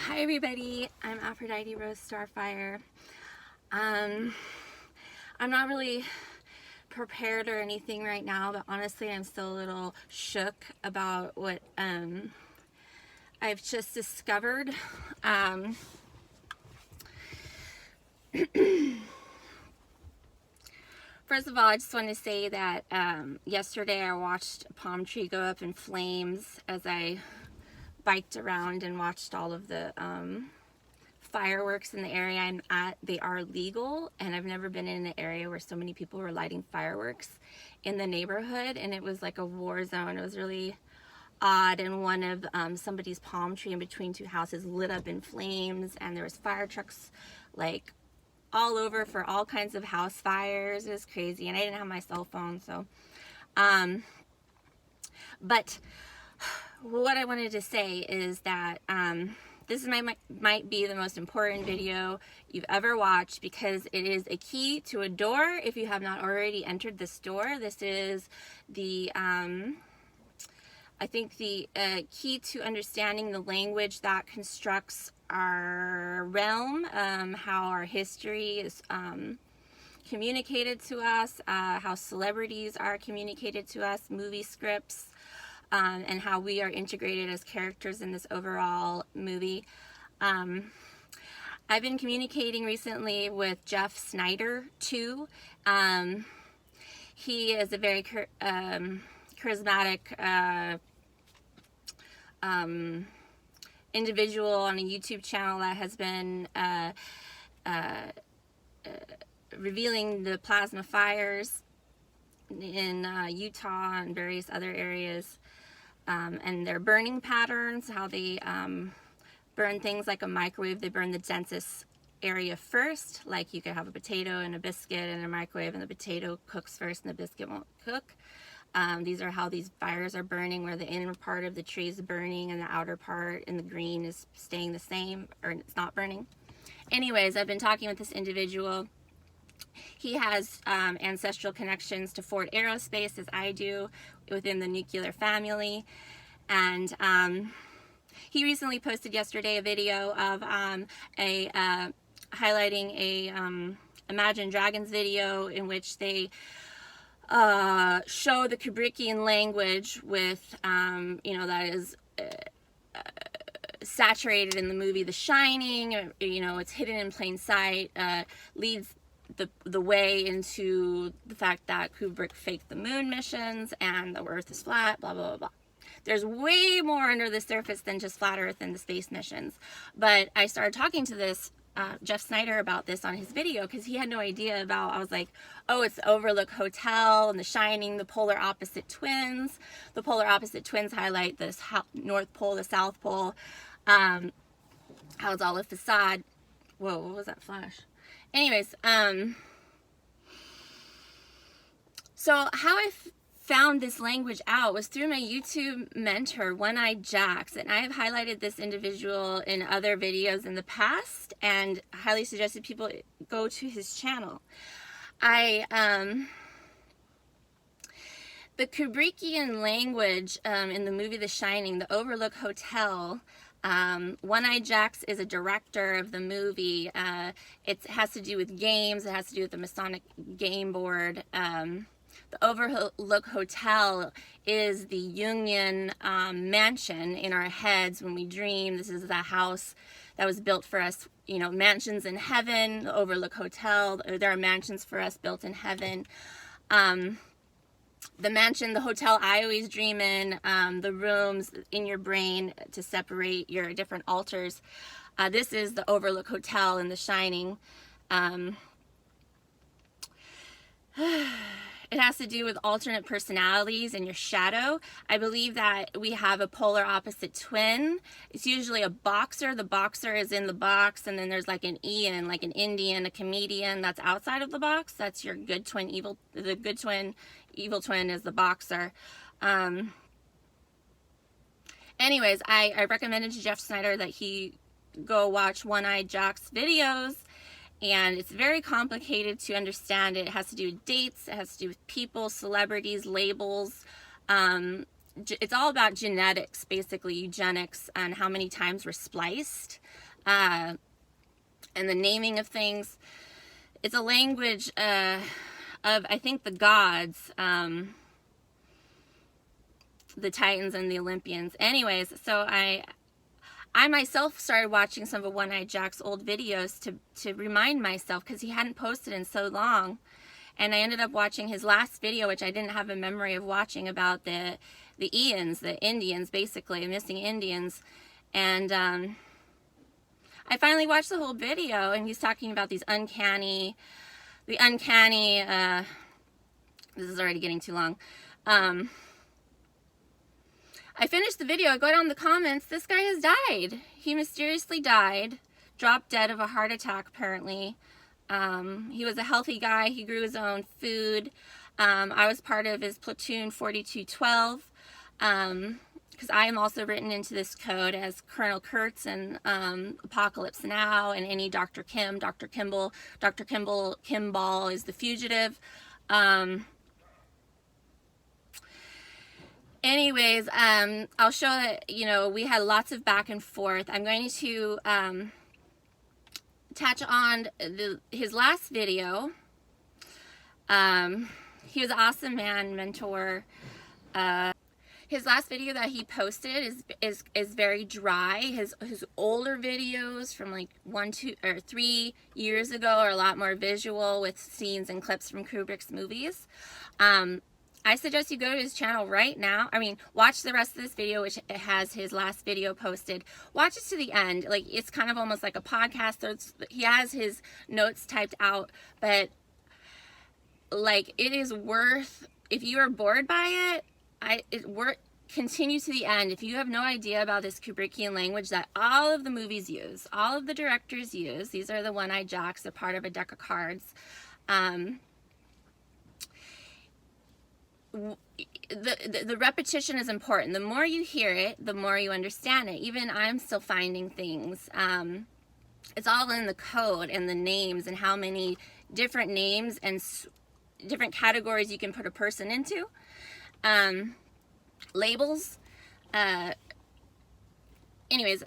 Hi everybody, I'm Aphrodite Rose Starfire. I'm not really prepared or anything right now, but honestly I'm still a little shook about what I've just discovered. First of all, I just want to say that yesterday I watched a palm tree go up in flames as I biked around and watched all of the fireworks in the area I'm at. They are legal, and I've never been in an area where so many people were lighting fireworks in the neighborhood, and it was like a war zone. It was really odd, and one of somebody's palm tree in between two houses lit up in flames, and there was fire trucks like all over for all kinds of house fires. It was crazy, and I didn't have my cell phone, so but what I wanted to say is that this might be the most important video you've ever watched, because it is a key to a door if you have not already entered this door. This is the I think the key to understanding the language that constructs our realm, how our history is communicated to us, how celebrities are communicated to us, movie scripts, and how we are integrated as characters in this overall movie. I've been communicating recently with Jeff Snyder too. He is a very charismatic individual on a YouTube channel that has been revealing the plasma fires in Utah and various other areas, and their burning patterns, how they burn things like a microwave. They burn the densest area first, like you could have a potato and a biscuit in a microwave, and the potato cooks first and the biscuit won't cook. These are how these fires are burning, where the inner part of the tree is burning and the outer part in the green is staying the same, or it's not burning. Anyways, I've been talking with this individual. He has ancestral connections to Ford Aerospace, as I do, within the nuclear family. And he recently posted yesterday a video of highlighting a Imagine Dragons video in which they show the Kubrickian language with, that is saturated in the movie The Shining. It's hidden in plain sight, leads the way into the fact that Kubrick faked the moon missions and the Earth is flat, blah, blah, blah, blah. There's way more under the surface than just flat Earth and the space missions. But I started talking to this Jeff Snyder about this on his video, because he had no idea about. I was like, oh, it's the Overlook Hotel and The Shining, the polar opposite twins. The polar opposite twins highlight the North Pole, the South Pole. How it's all a facade. Whoa, what was that flash? Anyways, so how I found this language out was through my YouTube mentor, OneEyed Jax, and I have highlighted this individual in other videos in the past and highly suggested people go to his channel. The Kubrickian language in the movie The Shining, the Overlook Hotel, OneEyed Jax is a director of the movie. It has to do with games. It has to do with the Masonic game board. The Overlook Hotel is the Jungian mansion in our heads when we dream. This is the house that was built for us, mansions in heaven. The Overlook Hotel, there are mansions for us built in heaven. The mansion, the hotel I always dream in, the rooms in your brain to separate your different altars. This is the Overlook Hotel in The Shining. It has to do with alternate personalities and your shadow. I believe that we have a polar opposite twin. It's usually a boxer. The boxer is in the box, and then there's like an Ian, like an Indian, a comedian that's outside of the box. That's your good twin, evil. The good twin, evil twin is the boxer. Anyways, I recommended to Jeff Snyder that he go watch OneEyed Jax videos. And it's very complicated to understand. It has to do with dates. It has to do with people, celebrities, labels, it's all about genetics, basically eugenics, and how many times we're spliced, and the naming of things. It's a language of, I think, the gods, the Titans and the Olympians. Anyways, so I myself started watching some of One-Eyed Jack's old videos to remind myself, because he hadn't posted in so long. And I ended up watching his last video, which I didn't have a memory of watching, about the Ians, the Indians, basically, missing Indians. And I finally watched the whole video, and he's talking about these uncanny, this is already getting too long. I finished the video, I go down the comments, this guy has died. He mysteriously died, dropped dead of a heart attack, apparently. He was a healthy guy, he grew his own food. I was part of his platoon 4212, because I am also written into this code as Colonel Kurtz and Apocalypse Now, and any Dr. Kim, Dr. Kimball. Dr. Kimball is the fugitive. Anyways, I'll show that, you know, we had lots of back and forth. I'm going to touch on his last video. He was an awesome man, mentor. His last video that he posted is very dry. His older videos from like 1, 2, or 3 years ago are a lot more visual, with scenes and clips from Kubrick's movies. I suggest you go to his channel right now. I mean, watch the rest of this video, which has his last video posted. Watch it to the end. Like, it's kind of almost like a podcast. He has his notes typed out, but like, it is worth, if you are bored by it, continue to the end. If you have no idea about this Kubrickian language that all of the movies use, all of the directors use, these are the One-Eyed Jacks, they're part of a deck of cards. The repetition is important. The more you hear it, the more you understand it. Even I'm still finding things. It's all in the code and the names, and how many different names and different categories you can put a person into. Labels. Anyways,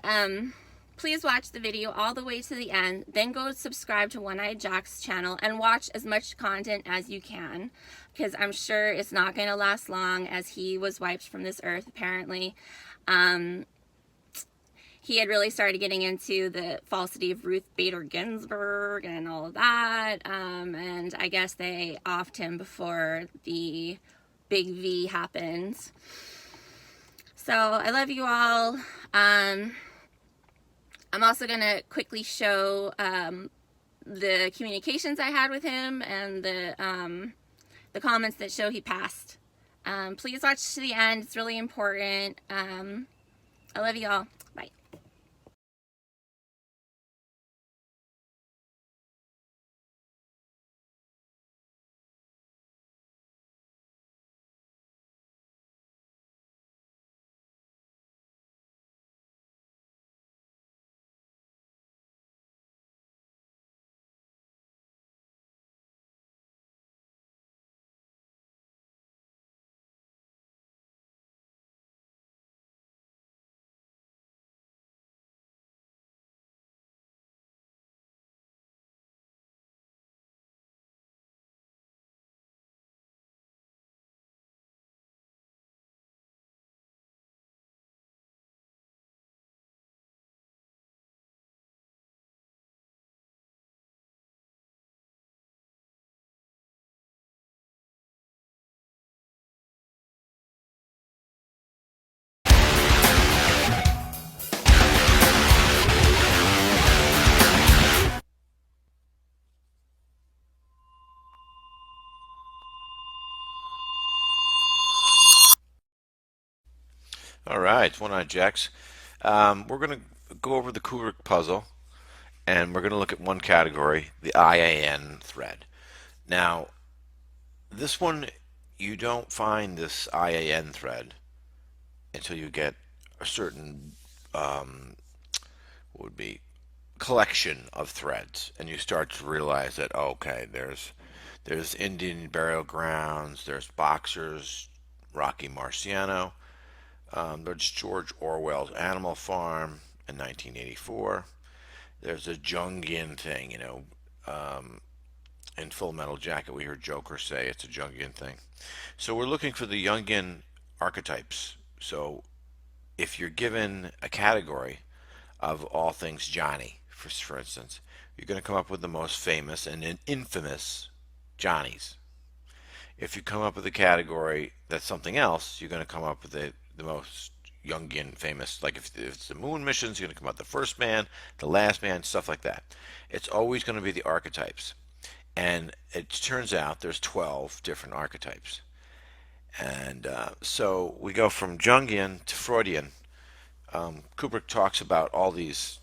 please watch the video all the way to the end. Then go subscribe to One-Eyed Jack's channel and watch as much content as you can, because I'm sure it's not going to last long, as he was wiped from this earth, apparently. He had really started getting into the falsity of Ruth Bader Ginsburg and all of that, and I guess they offed him before the big V happened. So I love you all. I'm also going to quickly show the communications I had with him, and the comments that show he passed. Please watch to the end. It's really important. I love you all. Bye. All right, One-Eyed Jacks. We're going to go over the Kubrick puzzle, and we're going to look at one category, the IAN thread. Now, this one, you don't find this IAN thread until you get a certain, what would be, collection of threads, and you start to realize that, okay, there's Indian burial grounds, there's boxers, Rocky Marciano, There's George Orwell's Animal Farm in 1984. There's a Jungian thing, in Full Metal Jacket, we heard Joker say it's a Jungian thing. So we're looking for the Jungian archetypes. So if you're given a category of all things Johnny, for instance, you're going to come up with the most famous and infamous Johnnies. If you come up with a category that's something else, you're going to come up with the most Jungian famous. Like if it's the moon missions, you're going to come up with the first man, the last man, stuff like that. It's always going to be the archetypes. And it turns out there's 12 different archetypes. And so we go from Jungian to Freudian. Kubrick talks about all these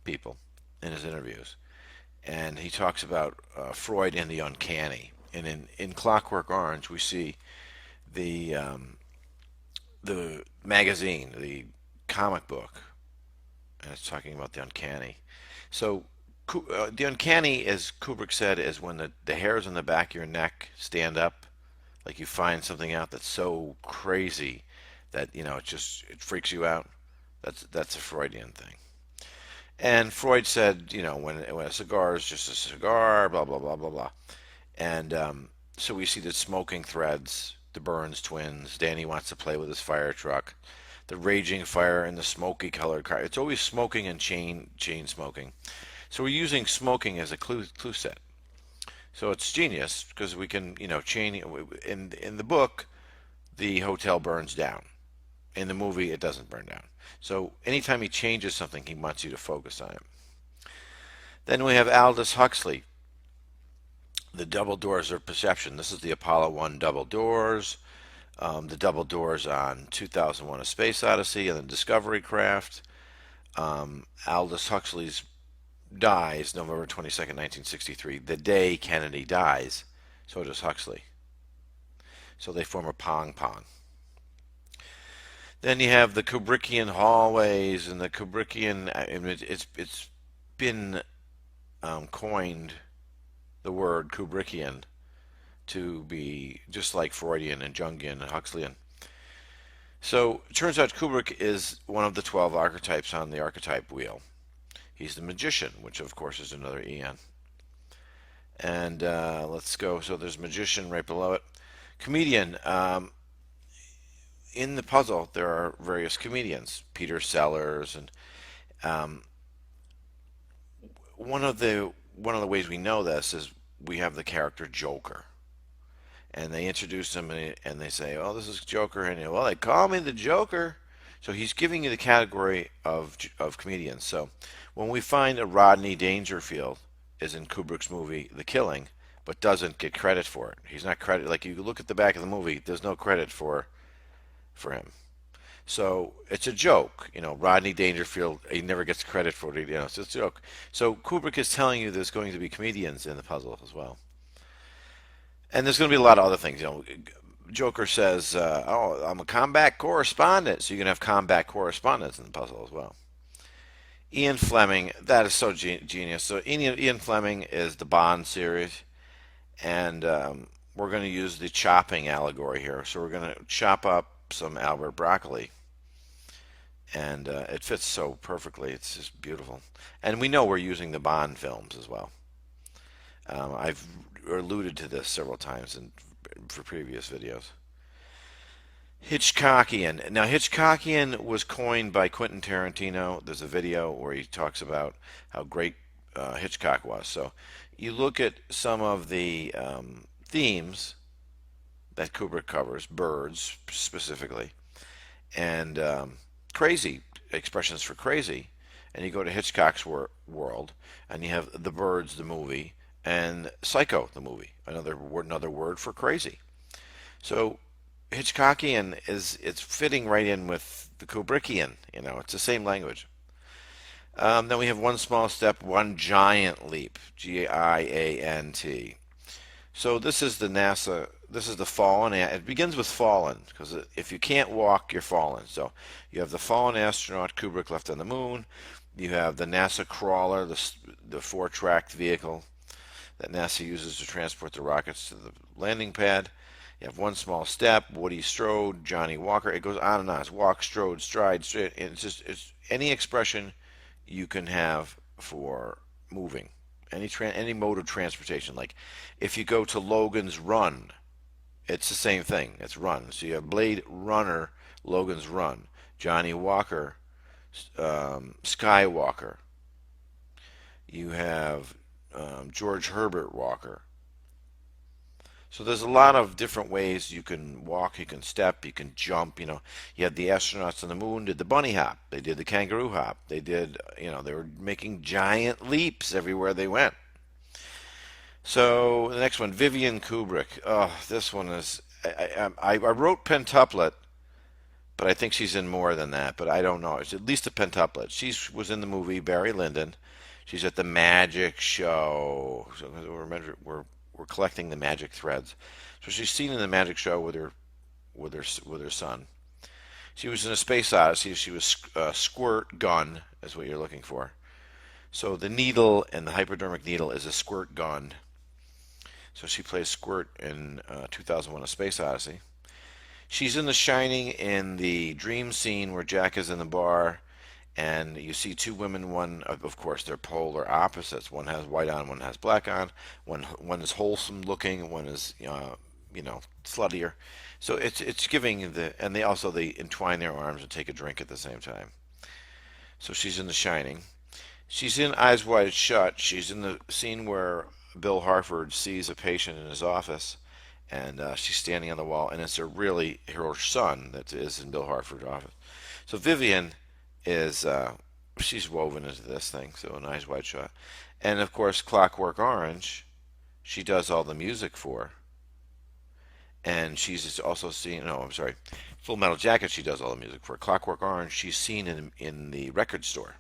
people in his interviews. And he talks about Freud and the uncanny. And in Clockwork Orange, we see the magazine, the comic book, and it's talking about the uncanny. So the uncanny, as Kubrick said, is when the hairs on the back of your neck stand up, like you find something out that's so crazy that it freaks you out. That's a Freudian thing. And Freud said, when a cigar is just a cigar, blah blah blah blah blah. And so we see the smoking threads, the Burns twins. Danny wants to play with his fire truck, the raging fire, and the smoky colored car. It's always smoking and chain smoking. So we're using smoking as a clue set. So it's genius because we can, chain. In the book, the hotel burns down. In the movie, it doesn't burn down. So anytime he changes something, he wants you to focus on it. Then we have Aldous Huxley, the double doors of perception. This is the Apollo 1 double doors, the double doors on 2001: A Space Odyssey and the Discovery Craft. Aldous Huxley's dies November 22nd, 1963. The day Kennedy dies, so does Huxley. So they form a pong-pong. Then you have the Kubrickian hallways and the Kubrickian. It's been coined, the word Kubrickian, to be just like Freudian and Jungian and Huxleyan. So it turns out Kubrick is one of the 12 archetypes on the archetype wheel. He's the magician, which of course is another Eon. And let's go. So there's magician right below it. Comedian. In the puzzle, there are various comedians. Peter Sellers, and one of the ways we know this is we have the character Joker, and they introduce him and they say, "Oh, this is Joker," and well, they call me the Joker. So he's giving you the category of comedians. So when we find a Rodney Dangerfield is in Kubrick's movie The Killing, but doesn't get credit for it. He's not credited. Like you look at the back of the movie, there's no credit for him. So it's a joke. Rodney Dangerfield, he never gets credit for it. So it's a joke. So Kubrick is telling you there's going to be comedians in the puzzle as well. And there's going to be a lot of other things. Joker says, "Oh, I'm a combat correspondent," so you can have combat correspondents in the puzzle as well. Ian Fleming, that is so genius. So Ian Fleming is the Bond series, and we're going to use the chopping allegory here. So we're going to chop up some Albert broccoli, and it fits so perfectly. It's just beautiful. And we know we're using the Bond films as well. I've alluded to this several times for previous videos. Hitchcockian. Now, Hitchcockian was coined by Quentin Tarantino. There's a video where he talks about how great Hitchcock was. So you look at some of the themes that Kubrick covers, birds specifically, and crazy, expressions for crazy, and you go to Hitchcock's world, and you have the birds, the movie, and Psycho, the movie, another word for crazy. So Hitchcockian it's fitting right in with the Kubrickian. It's the same language. Then we have one small step, one giant leap, GIANT. So this is the NASA. This is the fallen. It begins with fallen because if you can't walk, you're fallen. So you have the fallen astronaut Kubrick left on the moon. You have the NASA crawler, the four-tracked vehicle that NASA uses to transport the rockets to the landing pad. You have One Small Step, Woody Strode, Johnny Walker. It goes on and on. It's walk, strode, stride, straight. And it's any expression you can have for moving. Any mode of transportation. Like if you go to Logan's Run, it's the same thing. It's run. So you have Blade Runner, Logan's Run, Johnny Walker, Skywalker. You have George Herbert Walker. So there's a lot of different ways you can walk, you can step, you can jump. You had the astronauts on the moon did the bunny hop, they did the kangaroo hop, they did, they were making giant leaps everywhere they went. So the next one, Vivian Kubrick. Oh, this one is. I wrote pentuplet, but I think she's in more than that. But I don't know. It's at least a pentuplet. She was in the movie Barry Lyndon. She's at the magic show. So we're collecting the magic threads. So she's seen in the magic show with her son. She was in a Space Odyssey. She was squirt gun is what you're looking for. So the needle and the hypodermic needle is a squirt gun. So she plays Squirt in 2001: A Space Odyssey. She's in The Shining in the dream scene where Jack is in the bar, and you see two women. One, of course, they're polar opposites. One has white on, one has black on. One is wholesome looking, one is sluttier. So it's giving and they entwine their arms and take a drink at the same time. So she's in The Shining. She's in Eyes Wide Shut. She's in the scene where Bill Harford sees a patient in his office, and she's standing on the wall, and it's really her son that is in Bill Harford's office. So Vivian is she's woven into this thing. So an Eyes Wide Shut, and of course Clockwork Orange, she does all the music for, and she's also seen. No, I'm sorry, Full Metal Jacket. She does all the music for. Clockwork Orange, she's seen in the record store,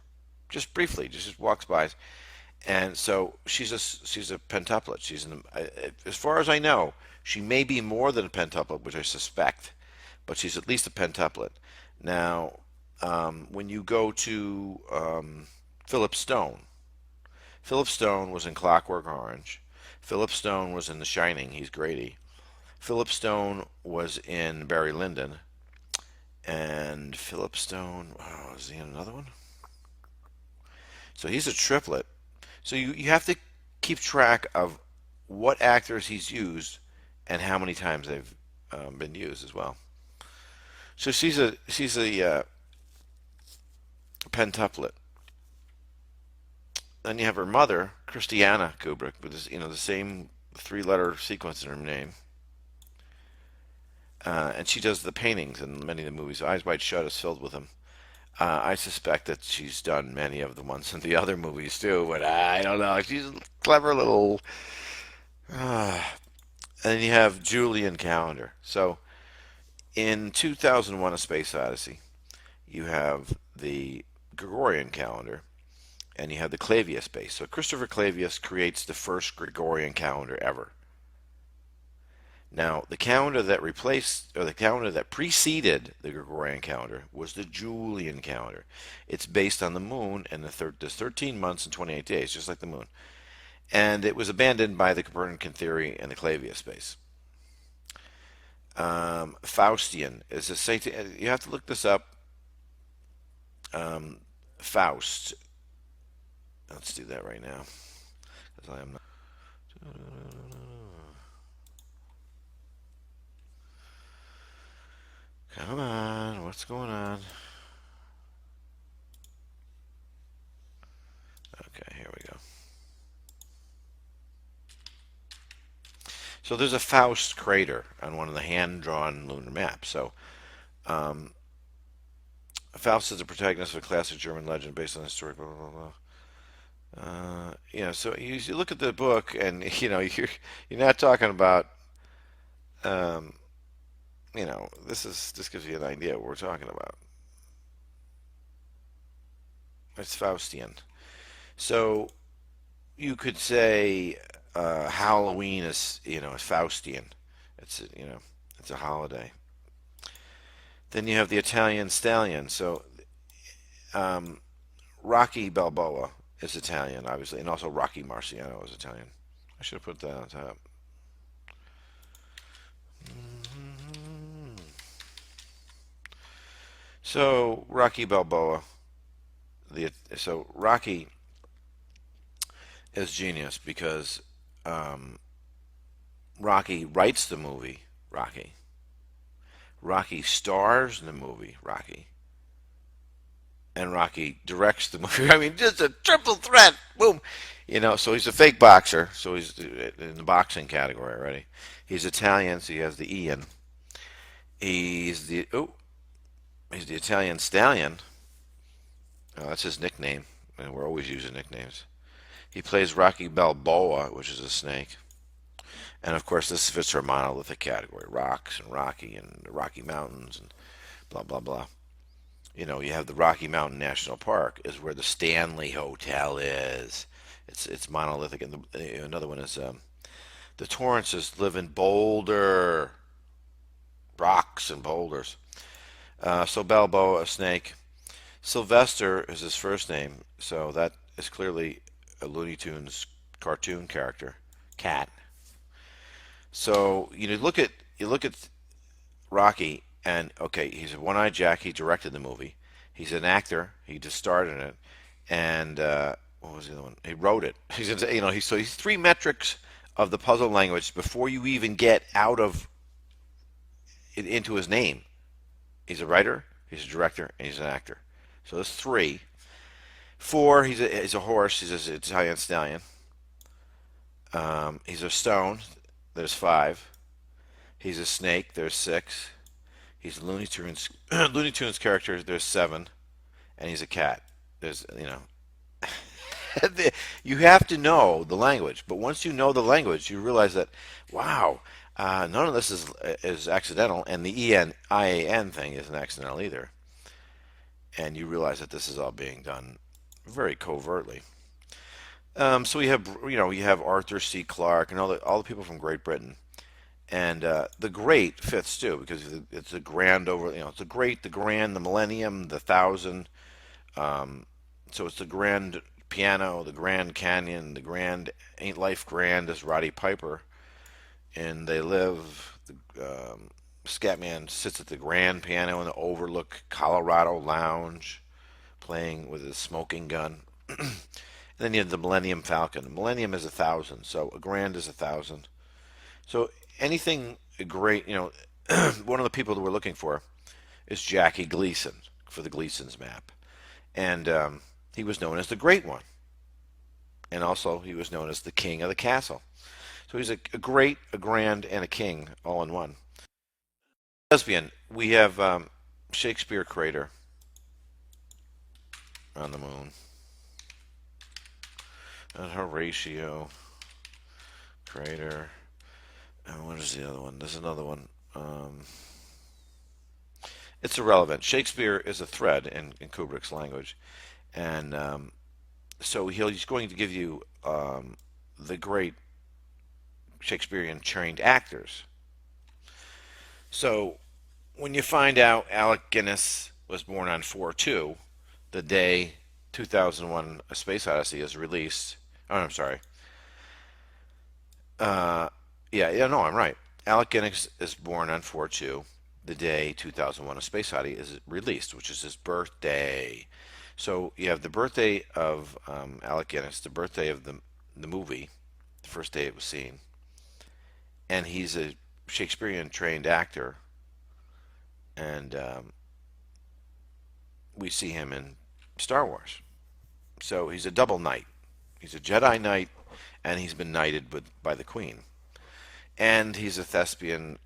just briefly, just walks by. And so she's a pentuplet. As far as I know, she may be more than a pentuplet, which I suspect, but she's at least a pentuplet. Now, when you go to Philip Stone, Philip Stone was in Clockwork Orange. Philip Stone was in The Shining. He's Grady. Philip Stone was in Barry Lyndon, and Philip Stone. Oh, is he in another one? So he's a triplet. So you have to keep track of what actors he's used and how many times they've been used as well. So she's a pentuplet. Then you have her mother, Christiana Kubrick, with this, the same three-letter sequence in her name, and she does the paintings in many of the movies. Eyes Wide Shut is filled with them. I suspect that she's done many of the ones in the other movies too, but I don't know. She's a clever little. And you have Julian Calendar. So in 2001: A Space Odyssey, you have the Gregorian calendar, and you have the Clavius base. So Christopher Clavius creates the first Gregorian calendar ever. Now, the calendar that preceded the Gregorian calendar was the Julian calendar. It's based on the moon, and there's 13 months and 28 days, just like the moon. And it was abandoned by the Copernican theory and the Clavius base. Faustian is a Satan. You have to look this up. Faust. Let's do that right now, because I am not. Come on, what's going on? Okay, here we go. So there's a Faust crater on one of the hand-drawn lunar maps. So Faust is the protagonist of a classic German legend based on historic blah blah blah. So you look at the book, and you're not talking about this gives you an idea of what we're talking about. It's Faustian. So you could say Halloween is Faustian. It's a holiday. Then you have the Italian stallion. So Rocky Balboa is Italian, obviously, and also Rocky Marciano is Italian. I should have put that on top. So Rocky Balboa, so Rocky is genius because um, Rocky writes the movie Rocky. Rocky stars in the movie Rocky, and Rocky directs the movie. I mean, just a triple threat. Boom. So he's a fake boxer. So he's in the boxing category already. He's Italian, so he has the Ian. He's the he's the Italian stallion. That's his nickname, and we're always using nicknames. He plays Rocky Balboa, which is a snake. And of course, this fits our monolithic category: rocks and Rocky and the Rocky Mountains and blah blah blah. You have the Rocky Mountain National Park is where the Stanley Hotel is. It's monolithic, and another one is the Torrances live in Boulder, rocks and boulders. So Balboa, a snake. Sylvester is his first name, so that is clearly a Looney Tunes cartoon character, cat. So you look at Rocky, and okay, he's a one-eyed Jack. He directed the movie. He's an actor. He just starred in it, and what was the other one? He wrote it. He's three metrics of the puzzle language before you even get out of it into his name. He's a writer. He's a director, and he's an actor. So there's three. Four, he's a horse. He's an Italian stallion. He's a stone. There's five. He's a snake. There's six. He's a Looney Tunes Looney Tunes character. There's seven, and he's a cat. There's. You have to know the language, but once you know the language, you realize that wow, none of this is accidental, and the ENIAN thing isn't accidental either. And you realize that this is all being done very covertly. So we have Arthur C. Clarke and all the people from Great Britain, and the great fits too because it's a grand it's a great, the grand, the millennium, the thousand. So it's the grand piano, the Grand Canyon, the grand ain't life grand as Roddy Piper, and they live. Scatman sits at the grand piano in the Overlook Colorado Lounge, playing with his smoking gun. And then you have the Millennium Falcon. The Millennium is 1,000, so a grand is 1,000. So anything great, one of the people that we're looking for is Jacky Gleason for the Gleason's map, and he was known as the Great One, and also he was known as the King of the Castle. So he's a great, a grand, and a king all in one. Lesbian. We have Shakespeare crater on the moon. And Horatio crater. And what is the other one? There's another one. It's irrelevant. Shakespeare is a thread in Kubrick's language, and so he's going to give you the great Shakespearean trained actors. So when you find out Alec Guinness was born on 4/2, the day 2001: A Space Odyssey is released. Oh, I'm sorry. Yeah, no, I'm right. Alec Guinness is born on 4/2, the day 2001: A Space Odyssey is released, which is his birthday. So you have the birthday of Alec Guinness, the birthday of the movie, the first day it was seen, and he's a Shakespearean trained actor, and we see him in Star Wars. So he's a double knight. He's a Jedi Knight, and he's been knighted by the Queen. And he's a thespian,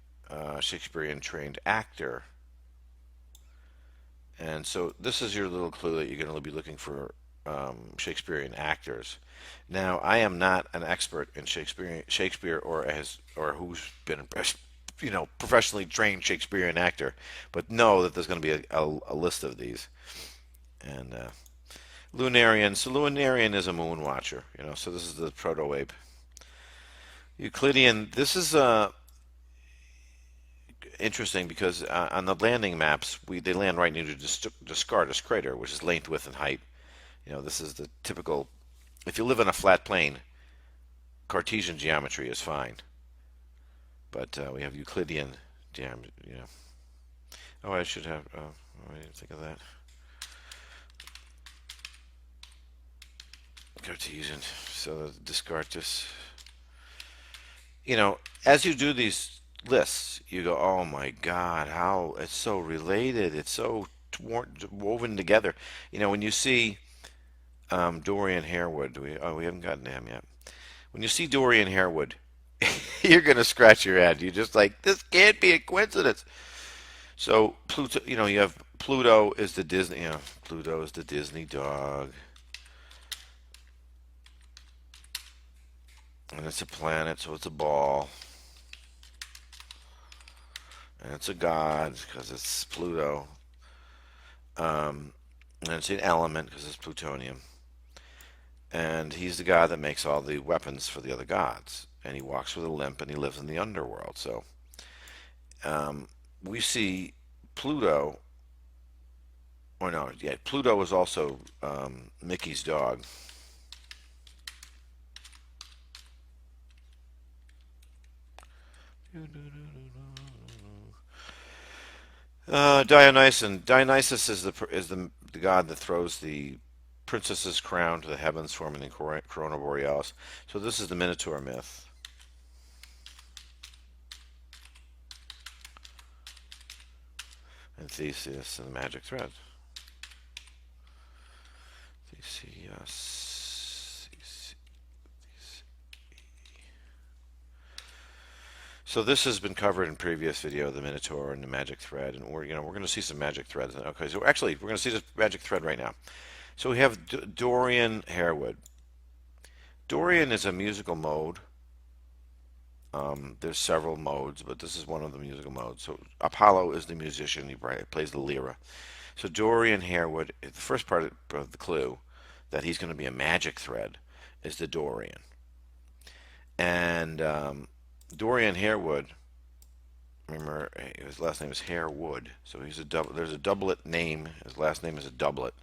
Shakespearean trained actor. And so this is your little clue that you're going to be looking for Shakespearean actors. Now, I am not an expert in Shakespeare or who's been professionally trained Shakespearean actor, but know that there's going to be a list of these. And Lunarian. So Lunarian is a moon watcher. So this is the proto-ape. Euclidean. This is interesting because on the landing maps, they land right near the Descartes crater, which is length, width, and height. This is the typical. If you live on a flat plane, Cartesian geometry is fine. But we have Euclidean geometry. Oh, I should have. I didn't think of that. Cartesian. So discard this. As you do these lists, you go, "Oh my God, how it's so related! It's so woven together." When you see Dorian Harewood, we haven't gotten to him yet. When you see Dorian Harewood, you're gonna scratch your head. You're just like, "This can't be a coincidence." So Pluto, you have Pluto is the Disney, Pluto is the Disney dog, and it's a planet, so it's a ball, and it's a god because it's Pluto, and it's an element because it's plutonium, and he's the god that makes all the weapons for the other gods, and he walks with a limp, and he lives in the underworld. So we see Pluto. Or no, yeah, Pluto is also Mickey's dog. Dionysus is the god that throws the princess's crown to the heavens, forming the corona borealis. So this is the Minotaur myth. And Theseus and the magic thread. Theseus. So this has been covered in previous video, the Minotaur and the magic thread, and we're going to see some magic threads. Okay, so actually we're going to see this magic thread right now. So we have Dorian Harewood. Dorian is a musical mode. There's several modes, but this is one of the musical modes. So Apollo is the musician. He plays the lyra. So Dorian Harewood, the first part of the clue that he's going to be a magic thread is the Dorian. And Dorian Harewood, remember his last name is Harewood, so there's a doublet name. His last name is a doublet.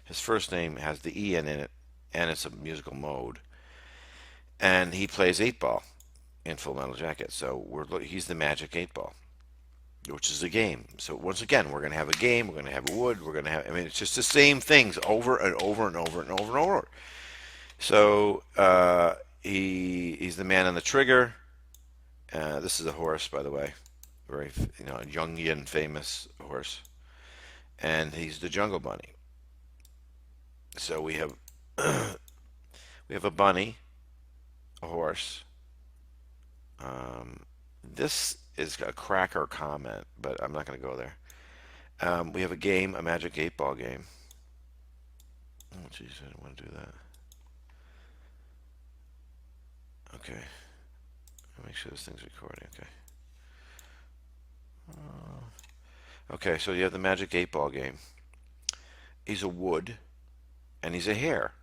His first name has the E in it, and it's a musical mode. And he plays 8-ball in Full Metal Jacket, so he's the magic 8-ball, which is a game. So once again, we're going to have a game, we're going to have a wood, it's just the same things over and over and over and over and over. So he's the man on the trigger. This is a horse, by the way, very Jungian famous horse, and he's the Jungle Bunny. So we have a bunny, a horse. This is a cracker comment, but I'm not going to go there. We have a game, a magic 8-ball game. Oh, jeez, I didn't want to do that. Okay. Make sure this thing's recording. Okay. Okay, so you have the magic 8-ball game. He's a wood, and he's a hare,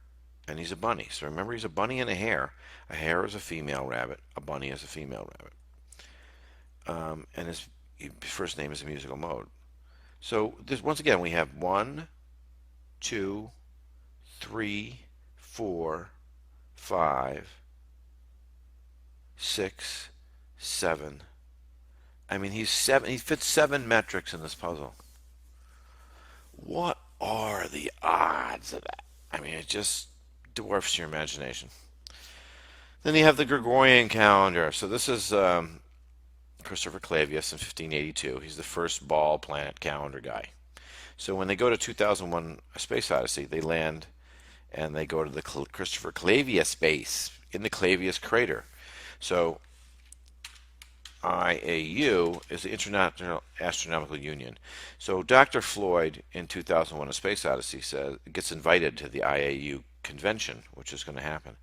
and he's a bunny. So remember, he's a bunny and a hare. A hare is a female rabbit. A bunny is a female rabbit. And his first name is a musical mode. So once again, we have 1, 2, 3, 4, 5, 6, 7. He's 7. He fits 7 metrics in this puzzle. What are the odds of that? It just dwarfs your imagination. Then you have the Gregorian calendar. So this is Christopher Clavius in 1582. He's the first ball planet calendar guy. So when they go to 2001: A Space Odyssey, they land and they go to the Christopher Clavius base in the Clavius crater. So IAU is the International Astronomical Union. So Dr. Floyd in 2001: A Space Odyssey gets invited to the IAU convention, which is going to happen.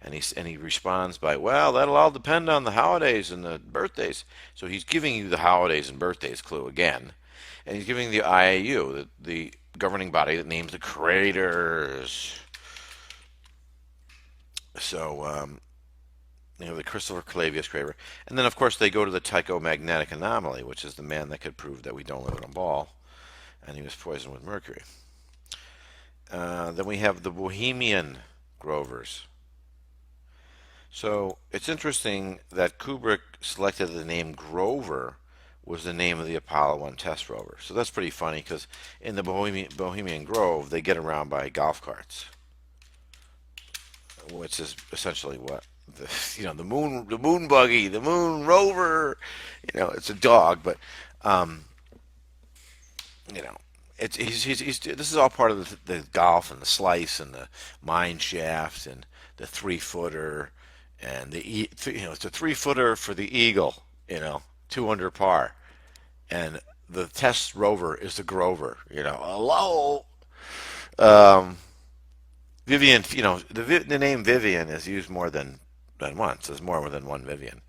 And he responds by, well, that'll all depend on the holidays and the birthdays. So he's giving you the holidays and birthdays clue again. And he's giving the IAU, the governing body that names the craters. So, the Christopher Clavius crater. And then, of course, they go to the Tycho Magnetic Anomaly, which is the man that could prove that we don't live in a ball. And he was poisoned with mercury. Then we have the Bohemian Grovers. So it's interesting that Kubrick selected the name Grover was the name of the Apollo 1 test rover. So that's pretty funny because in the Bohemian Grove, they get around by golf carts, which is essentially what the moon buggy, the moon rover. It's a dog, but um, you know, this is all part of the golf and the slice and the mine shaft and the 3-footer and it's a 3-footer for the eagle, 2 under par, and the test rover is the Grover. Hello. Um, Vivian, the name Vivian is used more than once. There's more than one Vivian.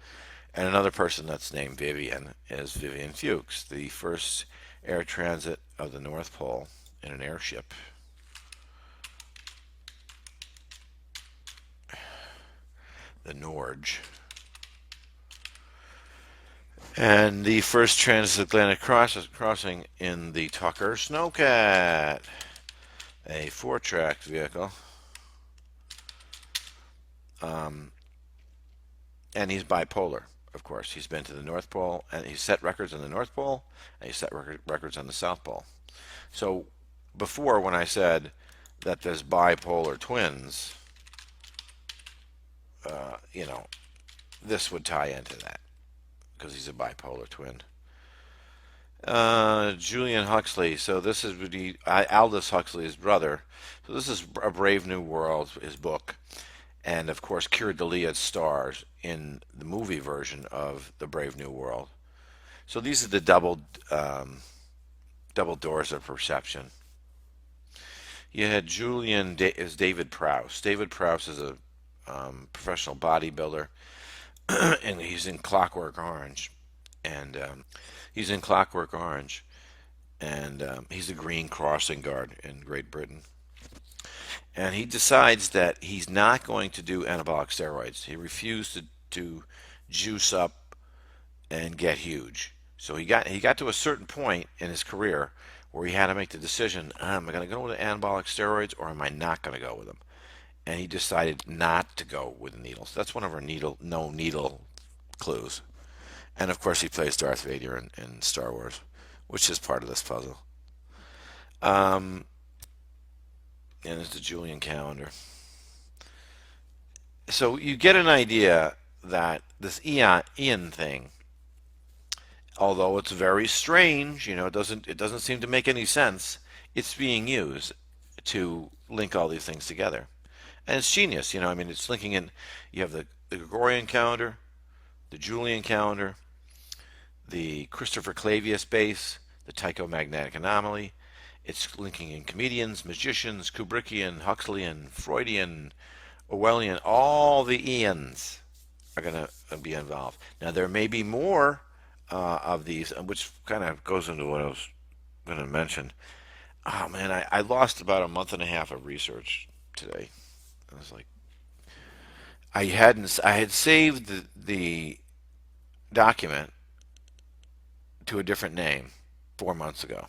And another person that's named Vivian is Vivian Fuchs, the first air transit of the North Pole in an airship. The Norge. And the first transatlantic crossing in the Tucker Snowcat, a 4-track vehicle. And he's bipolar, of course. He's been to the North Pole, and he's set records on the North Pole, and he's set records on the South Pole. So before, when I said that there's bipolar twins, this would tie into that because he's a bipolar twin. Julian Huxley. So this is Aldous Huxley's brother. So this is A Brave New World, his book. And of course, Keir Dullea stars in the movie version of The Brave New World. So these are the double doors of perception. You had Julian is David Prowse. David Prowse is a professional bodybuilder, and he's in Clockwork Orange. And he's in Clockwork Orange, and he's a Green Crossing Guard in Great Britain. And he decides that he's not going to do anabolic steroids. He refused to juice up and get huge. So he got to a certain point in his career where he had to make the decision: am I going to go with the anabolic steroids or am I not going to go with them? And he decided not to go with the needles. That's one of our no needle clues. And of course, he plays Darth Vader in Star Wars, which is part of this puzzle. And there's the Julian calendar. So you get an idea that this Ian thing, although it's very strange, it doesn't seem to make any sense. It's being used to link all these things together, and it's genius. It's linking in. You have the Gregorian calendar, the Julian calendar, the Christopher Clavius base, the Tycho magnetic anomaly. It's linking in comedians, magicians, Kubrickian, Huxleyan, Freudian, Orwellian. All the Ians are going to be involved. Now, there may be more of these, which kind of goes into what I was going to mention. Oh, man, I lost about a month and a half of research today. I was like, I had saved the document to a different name 4 months ago.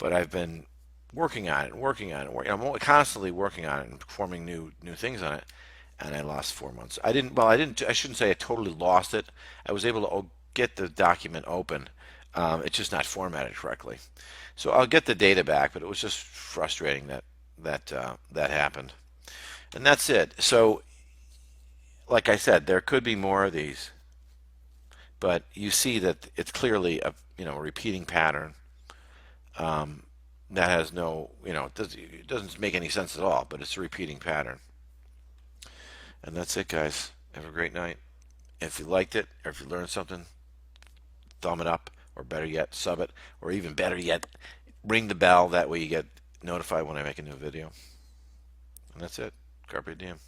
But I've been working on it. I'm constantly working on it and forming new things on it. And I lost 4 months. I shouldn't say I totally lost it. I was able to get the document open. It's just not formatted correctly. So I'll get the data back, but it was just frustrating that happened. And that's it. So, like I said, there could be more of these, but you see that it's clearly a repeating pattern. That has no, it doesn't make any sense at all, but it's a repeating pattern. And that's it, guys. Have a great night. If you liked it, or if you learned something, thumb it up, or better yet, sub it, or even better yet, ring the bell. That way you get notified when I make a new video. And that's it. Carpe diem.